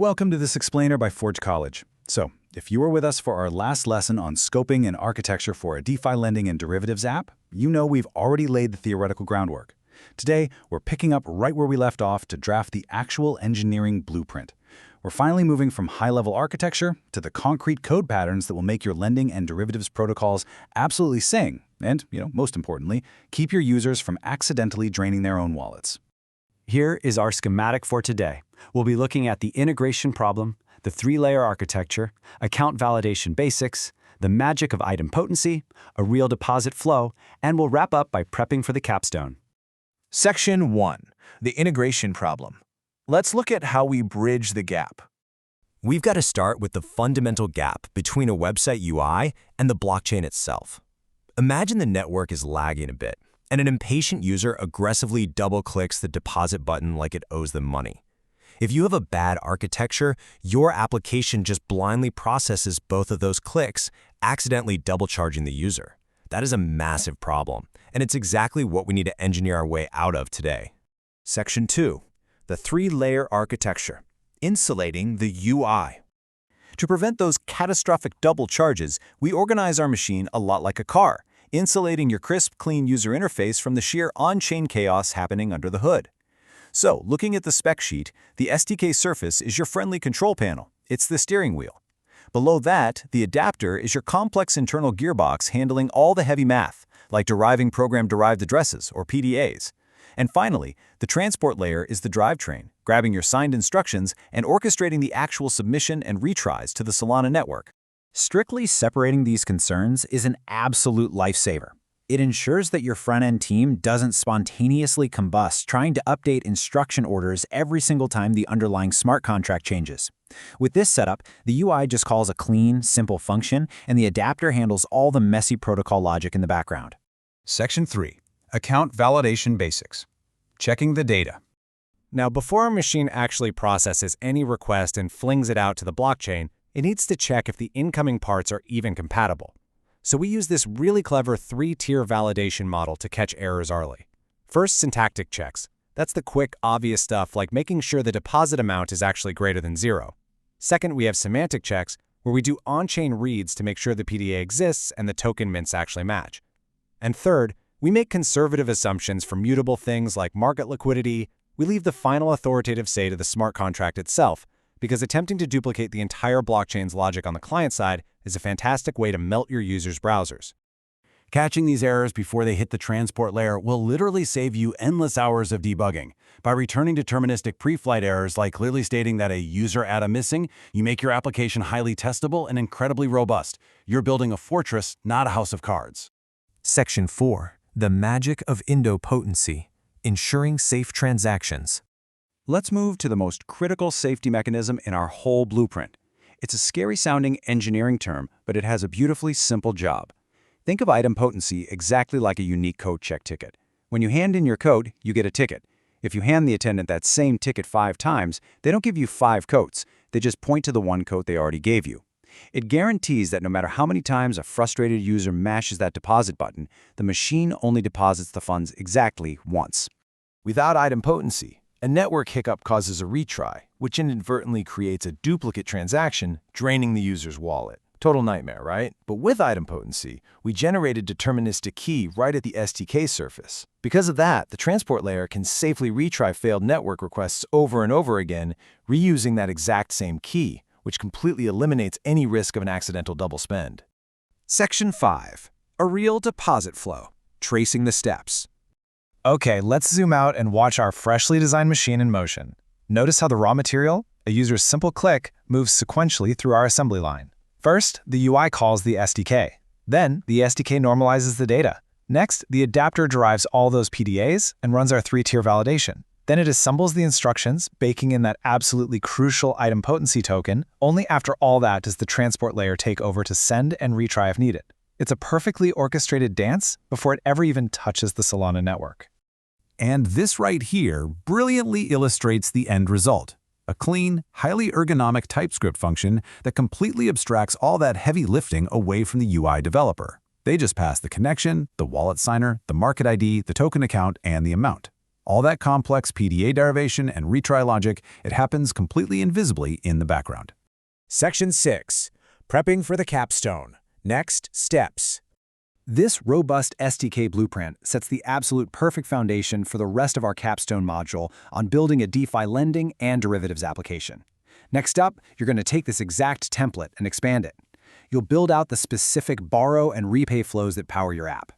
Welcome to this explainer by Forge College. So, if you were with us for our last lesson on scoping and architecture for a DeFi lending and derivatives app, you know we've already laid the theoretical groundwork. Today, we're picking up right where we left off to draft the actual engineering blueprint. We're finally moving from high-level architecture to the concrete code patterns that will make your lending and derivatives protocols absolutely sing and, most importantly, keep your users from accidentally draining their own wallets. Here is our schematic for today. We'll be looking at the integration problem, the three-layer architecture, account validation basics, the magic of idempotency, a real deposit flow, and we'll wrap up by prepping for the capstone. Section 1. The integration problem. Let's look at how we bridge the gap. We've got to start with the fundamental gap between a website UI and the blockchain itself. Imagine the network is lagging a bit, and an impatient user aggressively double-clicks the deposit button like it owes them money. If you have a bad architecture, your application just blindly processes both of those clicks, accidentally double-charging the user. That is a massive problem, and it's exactly what we need to engineer our way out of today. Section 2. The three-layer architecture. Insulating the UI. To prevent those catastrophic double charges, we organize our machine a lot like a car, insulating your crisp, clean user interface from the sheer on-chain chaos happening under the hood. So, looking at the spec sheet, the SDK surface is your friendly control panel. It's the steering wheel. Below that, the adapter is your complex internal gearbox handling all the heavy math, like deriving program-derived addresses, or PDAs. And finally, the transport layer is the drivetrain, grabbing your signed instructions and orchestrating the actual submission and retries to the Solana network. Strictly separating these concerns is an absolute lifesaver. It ensures that your front-end team doesn't spontaneously combust trying to update instruction orders every single time the underlying smart contract changes. With this setup, the UI just calls a clean, simple function, and the adapter handles all the messy protocol logic in the background. Section 3. Account validation basics. Checking the data. Now, before our machine actually processes any request and flings it out to the blockchain, it needs to check if the incoming parts are even compatible. So we use this really clever three-tier validation model to catch errors early. First, syntactic checks. That's the quick, obvious stuff like making sure the deposit amount is actually greater than 0. Second, we have semantic checks, where we do on-chain reads to make sure the PDA exists and the token mints actually match. And third, we make conservative assumptions for mutable things like market liquidity. We leave the final authoritative say to the smart contract itself, because attempting to duplicate the entire blockchain's logic on the client side is a fantastic way to melt your users' browsers. Catching these errors before they hit the transport layer will literally save you endless hours of debugging. By returning deterministic pre-flight errors like clearly stating that a user atom missing, you make your application highly testable and incredibly robust. You're building a fortress, not a house of cards. Section 4. The magic of idempotency. Ensuring safe transactions. Let's move to the most critical safety mechanism in our whole blueprint. It's a scary-sounding engineering term, but it has a beautifully simple job. Think of idempotency exactly like a unique code check ticket. When you hand in your code, you get a ticket. If you hand the attendant that same ticket 5 times, they don't give you 5 codes. They just point to the one code they already gave you. It guarantees that no matter how many times a frustrated user mashes that deposit button, the machine only deposits the funds exactly once. Without idempotency, a network hiccup causes a retry, which inadvertently creates a duplicate transaction, draining the user's wallet. Total nightmare, right? But with idempotency, we generate a deterministic key right at the SDK surface. Because of that, the transport layer can safely retry failed network requests over and over again, reusing that exact same key, which completely eliminates any risk of an accidental double spend. Section 5. A real deposit flow. Tracing the steps. Okay, let's zoom out and watch our freshly designed machine in motion. Notice how the raw material, a user's simple click, moves sequentially through our assembly line. First, the UI calls the SDK. Then, the SDK normalizes the data. Next, the adapter derives all those PDAs and runs our three-tier validation. Then it assembles the instructions, baking in that absolutely crucial idempotency token. Only after all that does the transport layer take over to send and retry if needed. It's a perfectly orchestrated dance before it ever even touches the Solana network. And this right here brilliantly illustrates the end result. A clean, highly ergonomic TypeScript function that completely abstracts all that heavy lifting away from the UI developer. They just pass the connection, the wallet signer, the market ID, the token account, and the amount. All that complex PDA derivation and retry logic, it happens completely invisibly in the background. Section 6. Prepping for the capstone. Next steps. This robust SDK blueprint sets the absolute perfect foundation for the rest of our capstone module on building a DeFi lending and derivatives application. Next up, you're going to take this exact template and expand it. You'll build out the specific borrow and repay flows that power your app.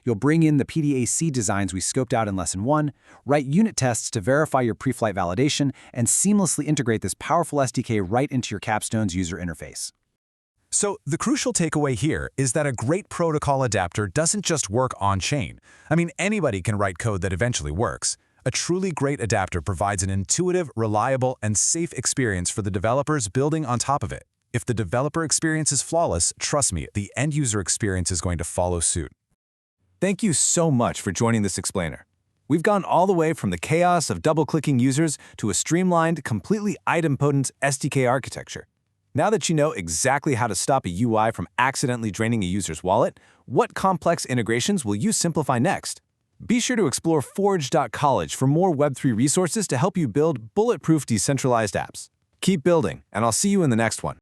You'll bring in the PDAs designs we scoped out in Lesson 1, write unit tests to verify your pre-flight validation, and seamlessly integrate this powerful SDK right into your capstone's user interface. So the crucial takeaway here is that a great protocol adapter doesn't just work on-chain. I mean, anybody can write code that eventually works. A truly great adapter provides an intuitive, reliable, and safe experience for the developers building on top of it. If the developer experience is flawless, trust me, the end-user experience is going to follow suit. Thank you so much for joining this explainer. We've gone all the way from the chaos of double-clicking users to a streamlined, completely idempotent SDK architecture. Now that you know exactly how to stop a UI from accidentally draining a user's wallet, what complex integrations will you simplify next? Be sure to explore forge.college for more Web3 resources to help you build bulletproof decentralized apps. Keep building, and I'll see you in the next one.